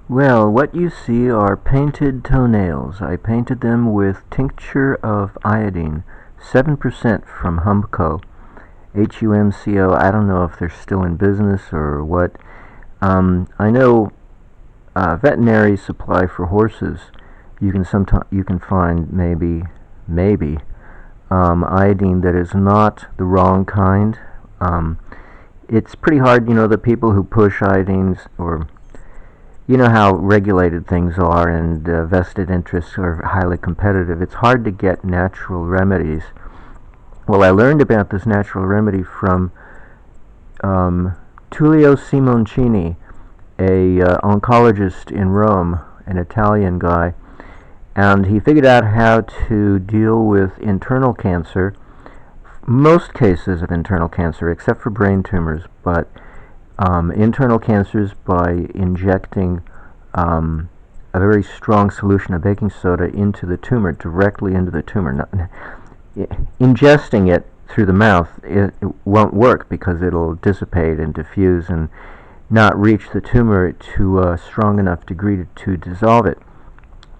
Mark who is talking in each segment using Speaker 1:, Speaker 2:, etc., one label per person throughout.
Speaker 1: Well, what you see are painted toenails. I painted them with tincture of iodine, 7% from HUMCO. HUMCO, I don't know if they're still in business or what. I know veterinary supply for horses. You can find maybe iodine that is not the wrong kind. Um, it's pretty hard, the people who push iodines, or you know how regulated things are, and vested interests are highly competitive. It's hard to get natural remedies. Well, I learned about this natural remedy from Tullio Simoncini, a oncologist in Rome, an Italian guy, and he figured out how to deal with internal cancer, most cases of internal cancer, except for brain tumors, but internal cancers by injecting a very strong solution of baking soda into the tumor, directly into the tumor. Ingesting it through the mouth, it won't work because it'll dissipate and diffuse and not reach the tumor to a strong enough degree to dissolve it.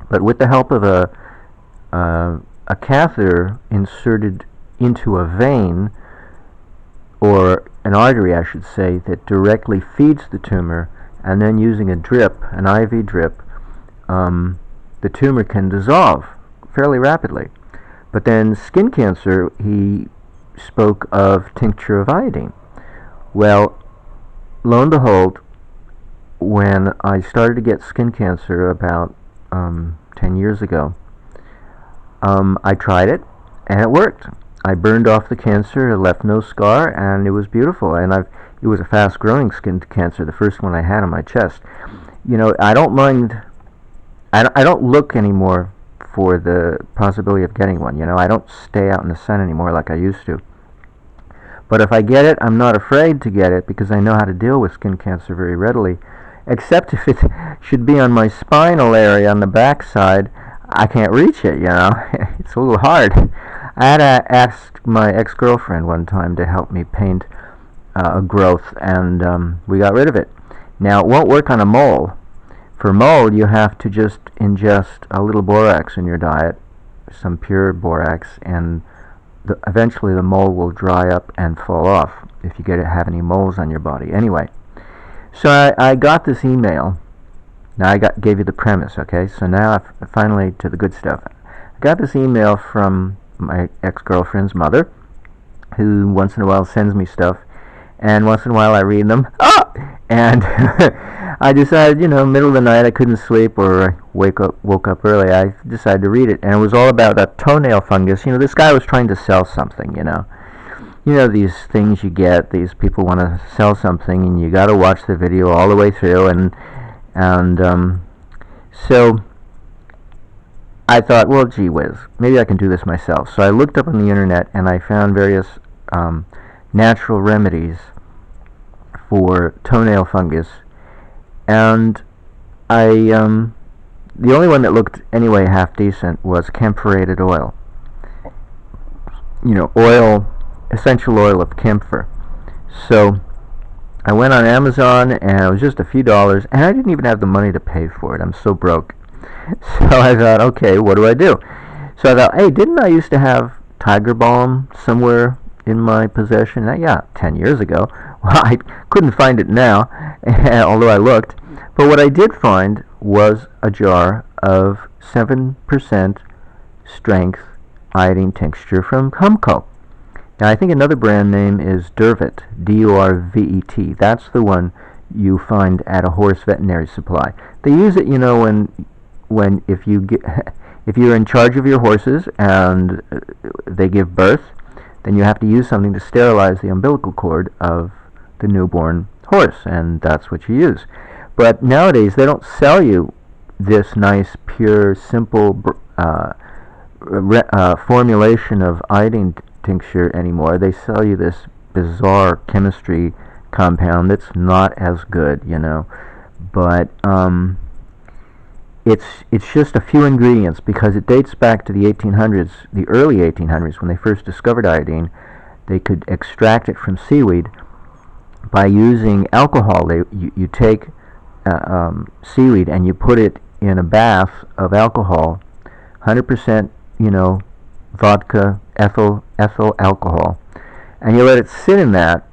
Speaker 1: But with the help of a catheter inserted into a vein, or an artery, I should say, that directly feeds the tumor, and then using a drip, an IV drip, the tumor can dissolve fairly rapidly. But then skin cancer, he spoke of tincture of iodine. Well, lo and behold, when I started to get skin cancer about 10 years ago, I tried it, and it worked. I burned off the cancer, it left no scar, and it was beautiful. And it was a fast-growing skin cancer, the first one I had on my chest. I don't mind. I don't look anymore for the possibility of getting one. I don't stay out in the sun anymore like I used to. But if I get it, I'm not afraid to get it because I know how to deal with skin cancer very readily. Except if it should be on my spinal area on the back side, I can't reach it. It's a little hard. I had to ask my ex-girlfriend one time to help me paint a growth, and we got rid of it. Now, it won't work on a mole. For mole, you have to just ingest a little borax in your diet, some pure borax, and eventually the mole will dry up and fall off if you have any moles on your body. Anyway, so I got this email. Now gave you the premise, okay? So now finally to the good stuff. I got this email from my ex-girlfriend's mother, who once in a while sends me stuff, and once in a while I read them. And I decided, middle of the night I couldn't sleep, or I woke up early. I decided to read it, and it was all about a toenail fungus. This guy was trying to sell something. These things you get. These people want to sell something, and you got to watch the video all the way through, and so I thought, well, gee whiz, maybe I can do this myself. So I looked up on the internet, and I found various natural remedies for toenail fungus, and the only one that looked anyway half decent was camphorated oil. Essential oil of camphor. So I went on Amazon, and it was just a few dollars, and I didn't even have the money to pay for it. I'm so broke. So I thought, okay, what do I do? So I thought, hey, didn't I used to have tiger balm somewhere in my possession? Yeah, 10 years ago. Well, I couldn't find it now, although I looked. But what I did find was a jar of 7% strength iodine tincture from HUMCO. Now, I think another brand name is DURVET, DURVET. That's the one you find at a horse veterinary supply. They use it, when if you're in charge of your horses and they give birth, then you have to use something to sterilize the umbilical cord of the newborn horse, and that's what you use. But nowadays they don't sell you this nice, pure, simple formulation of iodine tincture anymore. They sell you this bizarre chemistry compound that's not as good, but it's just a few ingredients, because it dates back to the 1800s, the early 1800s, when they first discovered iodine. They could extract it from seaweed by using alcohol. You take seaweed and you put it in a bath of alcohol, 100%, vodka, ethyl alcohol, and you let it sit in that,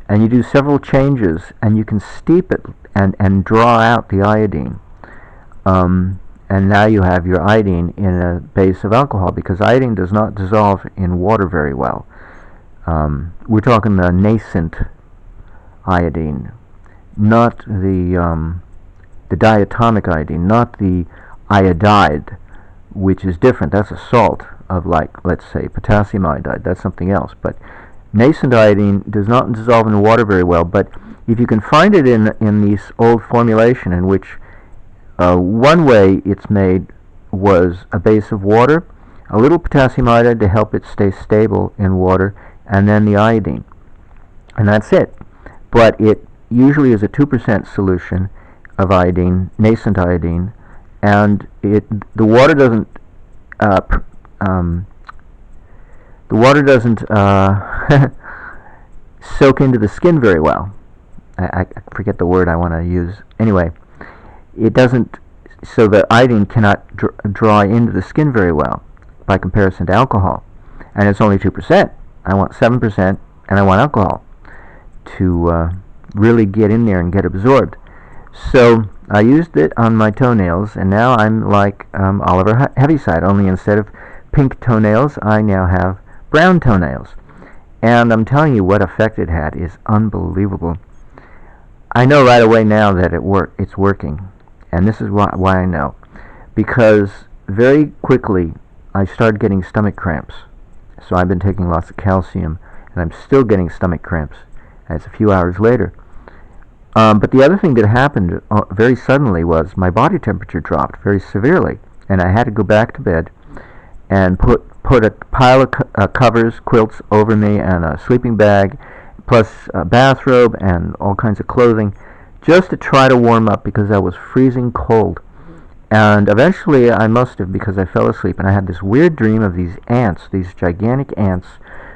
Speaker 1: and you do several changes, and you can steep it and draw out the iodine. And now you have your iodine in a base of alcohol, because iodine does not dissolve in water very well. We're talking the nascent iodine, not the diatomic iodine, not the iodide, which is different. That's a salt of, like, let's say, potassium iodide. That's something else. But nascent iodine does not dissolve in water very well. But if you can find it in this old formulation, in which one way it's made was a base of water, a little potassium iodide to help it stay stable in water, and then the iodine. And that's it. But it usually is a 2% solution of iodine, nascent iodine, and the water doesn't soak into the skin very well. I forget the word I want to use. Anyway, it doesn't, so the iodine cannot draw into the skin very well by comparison to alcohol. And it's only 2%. I want 7%, and I want alcohol to really get in there and get absorbed. So I used it on my toenails, and now I'm like Oliver Heaviside, only instead of pink toenails, I now have brown toenails. And I'm telling you, what effect it had is unbelievable. I know right away now that it's working. And this is why I know. Because very quickly I started getting stomach cramps. So I've been taking lots of calcium, and I'm still getting stomach cramps. And it's a few hours later. But the other thing that happened very suddenly was my body temperature dropped very severely. And I had to go back to bed and put a pile of covers, quilts over me, and a sleeping bag, plus a bathrobe and all kinds of clothing, just to try to warm up, because I was freezing cold. And eventually I must have, because I fell asleep, and I had this weird dream of these ants, these gigantic ants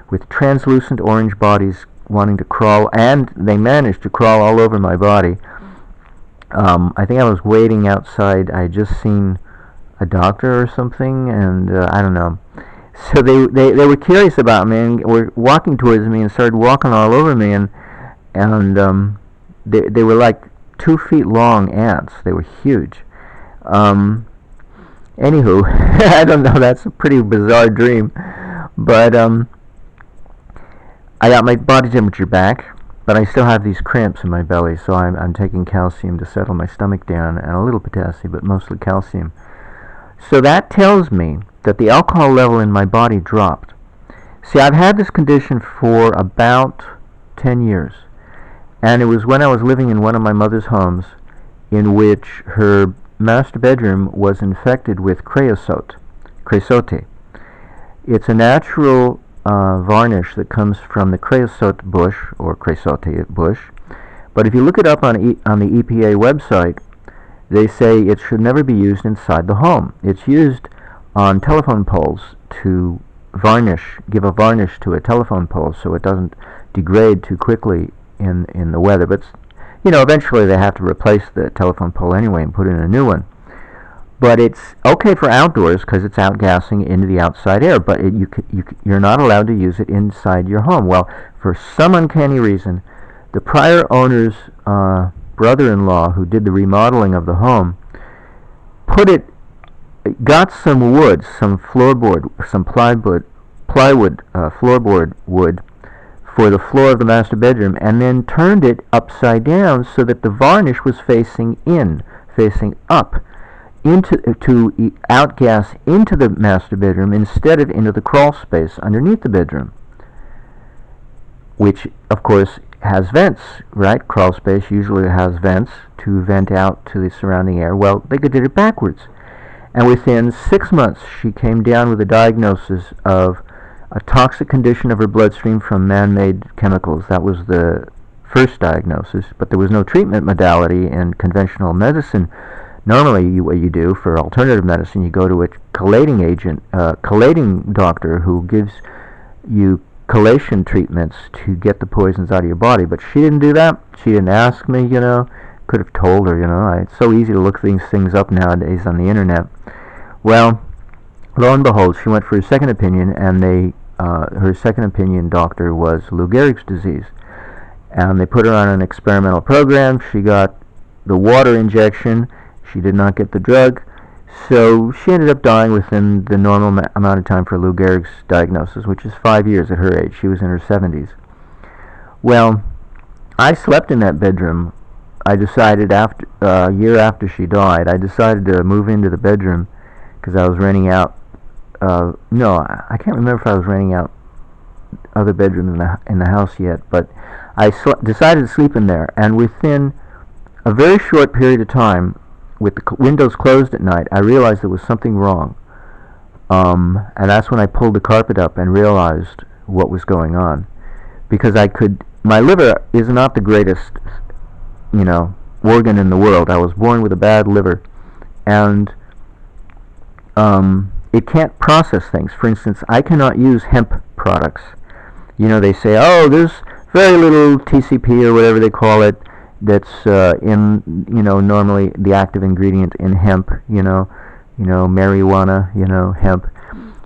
Speaker 1: with translucent orange bodies wanting to crawl, and they managed to crawl all over my body. I think I was waiting outside. I had just seen a doctor or something, and I don't know. So they were curious about me and were walking towards me and started walking all over me, and they were like 2 feet long ants. They were huge. Anywho, I don't know. That's a pretty bizarre dream, but I got my body temperature back, but I still have these cramps in my belly, so I'm taking calcium to settle my stomach down, and a little potassium, but mostly calcium. So that tells me that the alcohol level in my body dropped. See, I've had this condition for about 10 years, and it was when I was living in one of my mother's homes, in which her master bedroom was infected with creosote. It's a natural varnish that comes from the creosote bush, or creosote bush. But if you look it up on the EPA website, they say it should never be used inside the home. It's used on telephone poles to give a varnish to a telephone pole so it doesn't degrade too quickly in the weather. But eventually they have to replace the telephone pole anyway and put in a new one. But it's okay for outdoors because it's outgassing into the outside air, but you're not allowed to use it inside your home. Well, for some uncanny reason, the prior owner's brother-in-law, who did the remodeling of the home, got some wood, some floorboard, some plywood floorboard wood for the floor of the master bedroom, and then turned it upside down so that the varnish was facing up, to outgas into the master bedroom instead of into the crawl space underneath the bedroom, which of course has vents, right? Crawl space usually has vents to vent out to the surrounding air. Well, they did it backwards. And within 6 months, she came down with a diagnosis of a toxic condition of her bloodstream from man-made chemicals. That was the first diagnosis, but there was no treatment modality in conventional medicine. Normally, what you do for alternative medicine, you go to a chelating doctor who gives you chelation treatments to get the poisons out of your body. But she didn't do that. She didn't ask me, could have told her, it's so easy to look these things up nowadays on the internet. Well, lo and behold, she went for a second opinion, and her second opinion doctor was Lou Gehrig's disease. And they put her on an experimental program. She got the water injection. She did not get the drug. So she ended up dying within the normal amount of time for Lou Gehrig's diagnosis, which is 5 years at her age. She was in her 70s. Well, I slept in that bedroom. I decided a year after she died, I decided to move into the bedroom because I was renting out. No, I can't remember if I was renting out other bedrooms in the house yet, but I decided to sleep in there, and within a very short period of time, with the windows closed at night, I realized there was something wrong. And that's when I pulled the carpet up and realized what was going on. Because my liver is not the greatest, organ in the world. I was born with a bad liver, and it can't process things. For instance, I cannot use hemp products. They say, oh, there's very little TCP or whatever they call it that's in, normally the active ingredient in hemp, marijuana, hemp.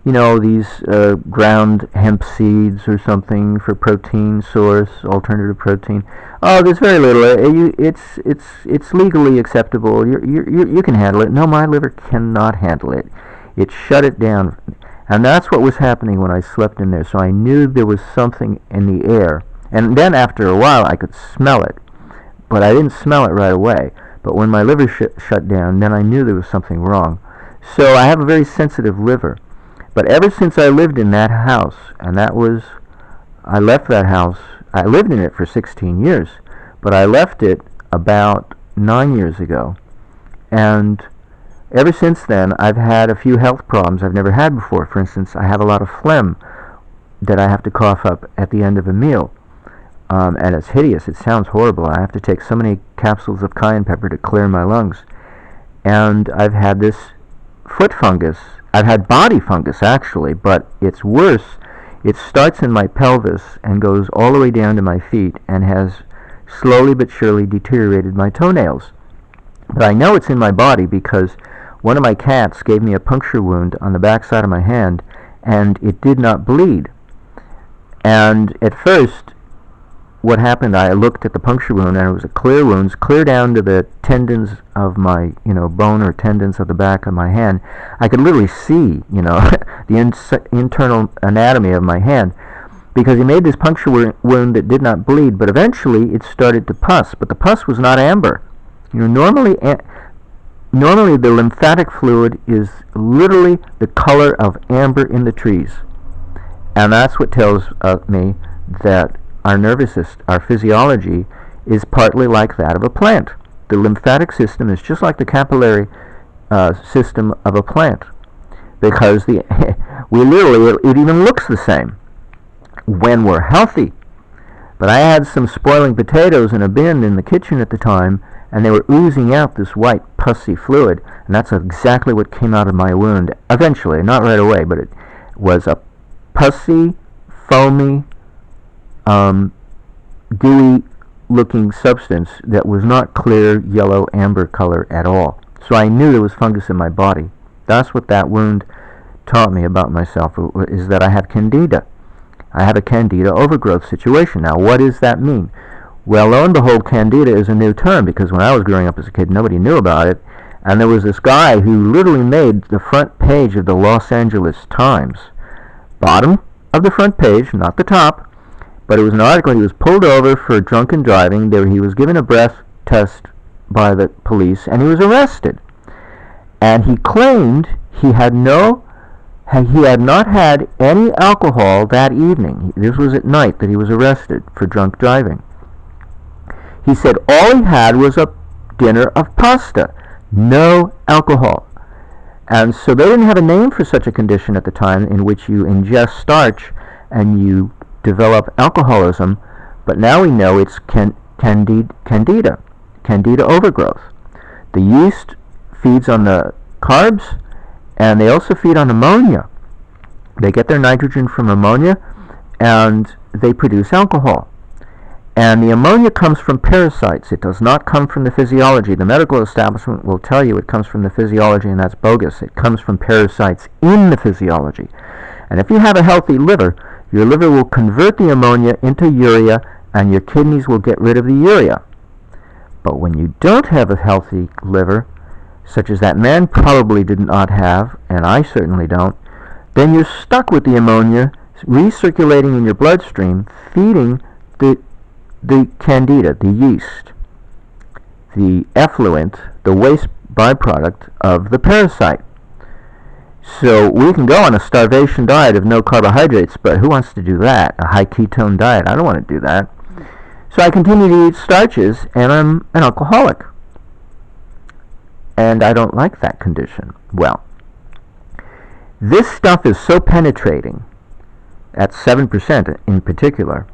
Speaker 1: These ground hemp seeds or something for protein source, alternative protein. Oh, there's very little. It's legally acceptable. You can handle it. No, my liver cannot handle it. It shut it down. And that's what was happening when I slept in there. So I knew there was something in the air. And then after a while, I could smell it. But I didn't smell it right away. But when my liver shut down, then I knew there was something wrong. So I have a very sensitive liver. But ever since I lived in that house, and I left that house, I lived in it for 16 years, but I left it about 9 years ago. And ever since then, I've had a few health problems I've never had before. For instance, I have a lot of phlegm that I have to cough up at the end of a meal. And it's hideous. It sounds horrible. I have to take so many capsules of cayenne pepper to clear my lungs. And I've had this foot fungus. I've had body fungus, actually, but it's worse. It starts in my pelvis and goes all the way down to my feet and has slowly but surely deteriorated my toenails. But I know it's in my body because one of my cats gave me a puncture wound on the back side of my hand, and it did not bleed. And at first, what happened, I looked at the puncture wound, and it was a clear wound, clear down to the tendons of my, bone or tendons of the back of my hand. I could literally see, the internal anatomy of my hand, because he made this puncture wound that did not bleed, but eventually it started to pus, but the pus was not amber. Normally the lymphatic fluid is literally the color of amber in the trees, and that's what tells me that our nervous system, our physiology, is partly like that of a plant. The lymphatic system is just like the capillary system of a plant, because it even looks the same when we're healthy. But I had some spoiling potatoes in a bin in the kitchen at the time, and they were oozing out this white pussy fluid, and that's exactly what came out of my wound eventually, not right away, but it was a pussy, foamy, gooey looking substance that was not clear yellow amber color at all. So I knew there was fungus in my body. That's what that wound taught me about myself, is that I have Candida. I have a Candida overgrowth situation. Now, what does that mean? Well, lo and behold, Candida is a new term, because when I was growing up as a kid, nobody knew about it. And there was this guy who literally made the front page of the Los Angeles Times. Bottom of the front page, not the top. But it was an article. He was pulled over for drunken driving. He was given a breath test by the police, and he was arrested. And he claimed he had not had any alcohol that evening. This was at night that he was arrested for drunk driving. He said all he had was a dinner of pasta, no alcohol. And so they didn't have a name for such a condition at the time, in which you ingest starch and you develop alcoholism, but now we know it's Candida overgrowth. The yeast feeds on the carbs, and they also feed on ammonia. They get their nitrogen from ammonia, and they produce alcohol. And the ammonia comes from parasites. It does not come from the physiology. The medical establishment will tell you it comes from the physiology, and that's bogus. It comes from parasites in the physiology. And if you have a healthy liver, your liver will convert the ammonia into urea, and your kidneys will get rid of the urea. But when you don't have a healthy liver, such as that man probably did not have, and I certainly don't, then you're stuck with the ammonia recirculating in your bloodstream, feeding the Candida, the yeast, the effluent, the waste byproduct of the parasite. So we can go on a starvation diet of no carbohydrates, but who wants to do that? A high ketone diet? I don't want to do that. So I continue to eat starches, and I'm an alcoholic. And I don't like that condition. Well, this stuff is so penetrating, at 7% in particular,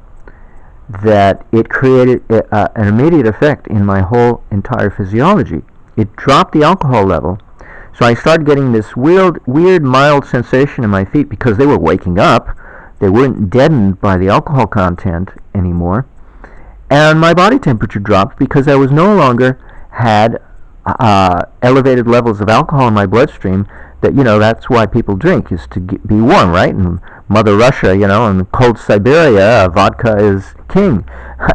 Speaker 1: that it created an immediate effect in my whole entire physiology. It dropped the alcohol level, so I started getting this weird mild sensation in my feet because they were waking up. They weren't deadened by the alcohol content anymore. And my body temperature dropped because I was no longer had elevated levels of alcohol in my bloodstream. That, that's why people drink, is to be warm, right? And Mother Russia, in cold Siberia, vodka is king.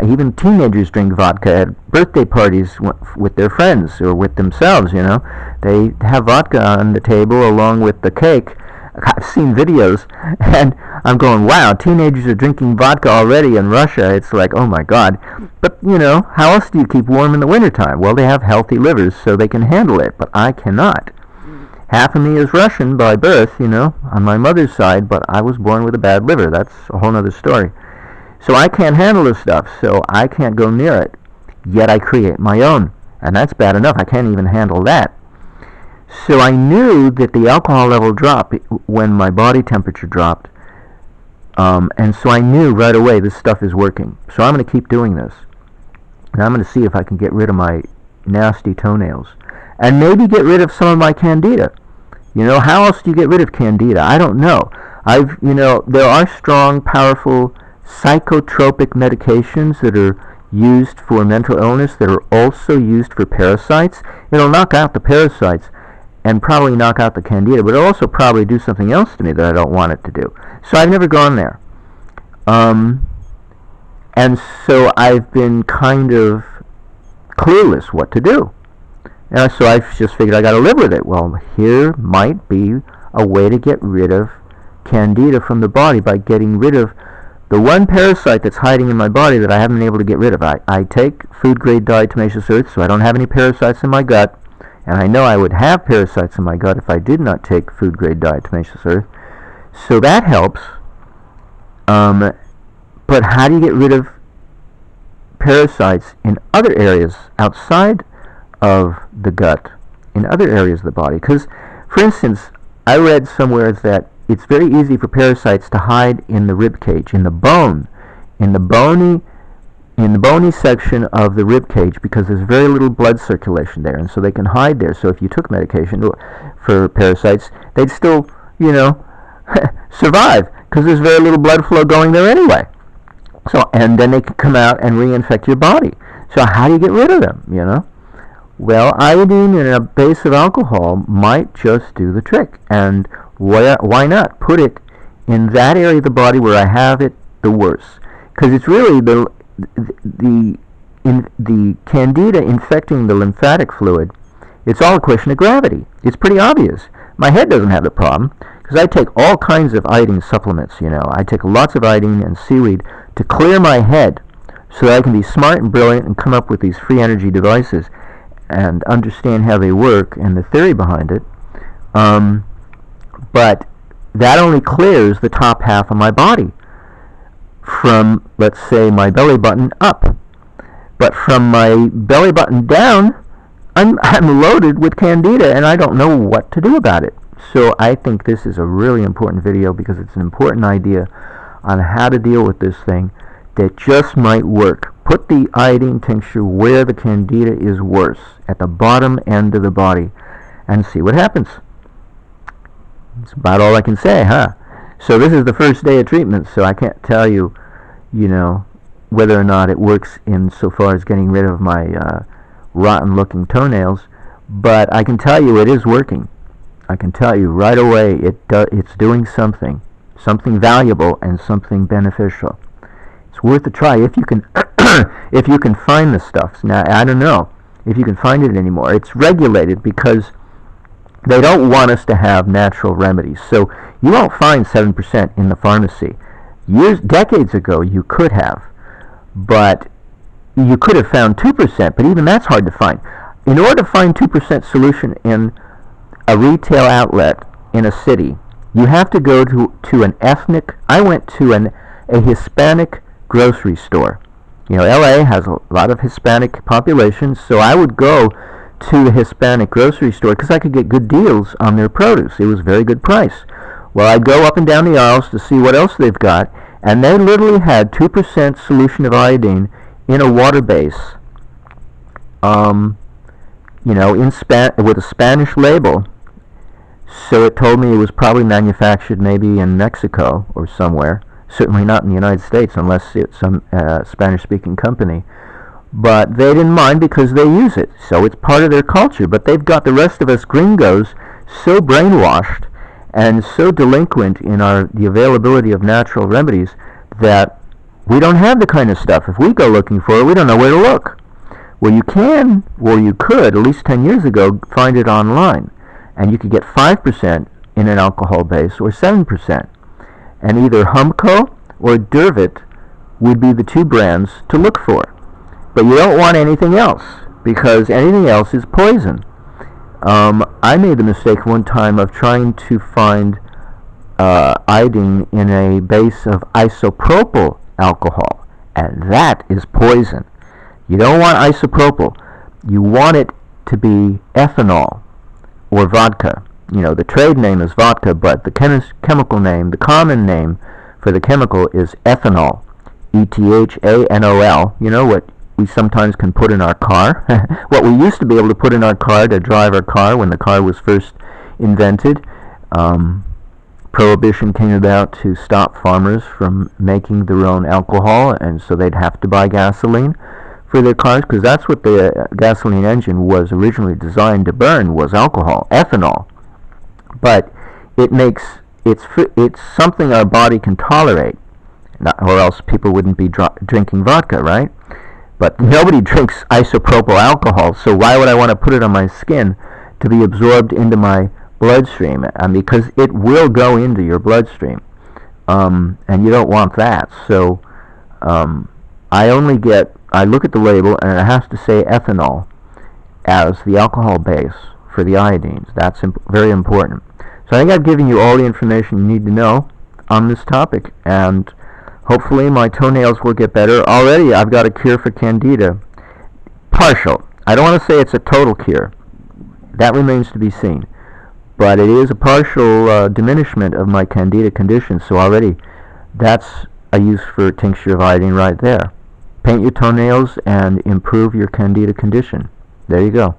Speaker 1: Even teenagers drink vodka at birthday parties with their friends or with themselves, They have vodka on the table along with the cake. I've seen videos, and I'm going, wow, teenagers are drinking vodka already in Russia. It's like, oh my God. But, how else do you keep warm in the wintertime? Well, they have healthy livers, so they can handle it, but I cannot. Half of me is Russian by birth, on my mother's side, but I was born with a bad liver. That's a whole other story. So I can't handle this stuff, so I can't go near it. Yet I create my own, and that's bad enough. I can't even handle that. So I knew that the alcohol level dropped when my body temperature dropped, and so I knew right away this stuff is working. So I'm going to keep doing this, and I'm going to see if I can get rid of my nasty toenails, and maybe get rid of some of my Candida. How else do you get rid of Candida? I don't know. There are strong, powerful psychotropic medications that are used for mental illness that are also used for parasites. It'll knock out the parasites and probably knock out the Candida, but it'll also probably do something else to me that I don't want it to do. So I've never gone there. And so I've been kind of clueless what to do. So I just figured I got to live with it. Well, here might be a way to get rid of Candida from the body by getting rid of the one parasite that's hiding in my body that I haven't been able to get rid of. I take food-grade diatomaceous earth, so I don't have any parasites in my gut, and I know I would have parasites in my gut if I did not take food-grade diatomaceous earth. So that helps. But how do you get rid of parasites in other areas outside of the gut, in other areas of the body? Because, for instance, I read somewhere that it's very easy for parasites to hide in the rib cage, in the bone, in the bony section of the rib cage, because there's very little blood circulation there, and so they can hide there. So if you took medication for parasites, they'd still, survive, because there's very little blood flow going there anyway. So, and then they can come out and reinfect your body. So how do you get rid of them? Well, iodine in a base of alcohol might just do the trick. And why not put it in that area of the body where I have it the worst? Because it's really the Candida infecting the lymphatic fluid. It's all a question of gravity. It's pretty obvious. My head doesn't have the problem, because I take all kinds of iodine supplements. I take lots of iodine and seaweed to clear my head so that I can be smart and brilliant and come up with these free energy devices and understand how they work and the theory behind it. But that only clears the top half of my body from, let's say, my belly button up. But from my belly button down, I'm loaded with Candida, and I don't know what to do about it. So I think this is a really important video, because it's an important idea on how to deal with this thing that just might work. Put the iodine tincture where the Candida is worse, at the bottom end of the body, and see what happens. That's about all I can say, huh? So this is the first day of treatment, so I can't tell you, whether or not it works in so far as getting rid of my rotten looking toenails, but I can tell you it is working. I can tell you right away it's doing something valuable and something beneficial. It's worth a try if you can if you can find the stuff. Now I don't know if you can find it anymore. It's regulated because they don't want us to have natural remedies. So you won't find 7% in the pharmacy. Decades ago you could have, but you could have found 2%, but even that's hard to find. In order to find 2% solution in a retail outlet in a city, you have to go to an ethnic. I went to a Hispanic grocery store. You know, LA has a lot of Hispanic population, so I would go to the Hispanic grocery store because I could get good deals on their produce. It was a very good price. Well, I'd go up and down the aisles to see what else they've got, and they literally had 2% solution of iodine in a water base, you know, with a Spanish label. So it told me it was probably manufactured maybe in Mexico or somewhere. Certainly not in the United States unless it's some Spanish-speaking company. But they didn't mind because they use it. So it's part of their culture. But they've got the rest of us gringos so brainwashed and so delinquent in the availability of natural remedies that we don't have the kind of stuff. If we go looking for it, we don't know where to look. Well, you can, or you could, at least 10 years ago, find it online. And you could get 5% in an alcohol base or 7%. And either HUMCO or DURVET would be the two brands to look for. But you don't want anything else, because anything else is poison. I made the mistake one time of trying to find iodine in a base of isopropyl alcohol, and that is poison. You don't want isopropyl. You want it to be ethanol or vodka. You know, the trade name is vodka, but the chemical name, the common name for the chemical is ethanol. ethanol. You know what we sometimes can put in our car? What we used to be able to put in our car to drive our car when the car was first invented. Prohibition came about to stop farmers from making their own alcohol, and so they'd have to buy gasoline for their cars, because that's what the gasoline engine was originally designed to burn, was alcohol, ethanol. But it's something our body can tolerate, or else people wouldn't be drinking vodka, right? But nobody drinks isopropyl alcohol, so why would I want to put it on my skin to be absorbed into my bloodstream? Because it will go into your bloodstream, and you don't want that. So I look at the label, and it has to say ethanol as the alcohol base for the iodines. That's very important. So I think I've given you all the information you need to know on this topic, and hopefully my toenails will get better. Already I've got a cure for Candida. Partial. I don't want to say it's a total cure. That remains to be seen. But it is a partial diminishment of my Candida condition, so already that's a use for tincture of iodine right there. Paint your toenails and improve your Candida condition. There you go.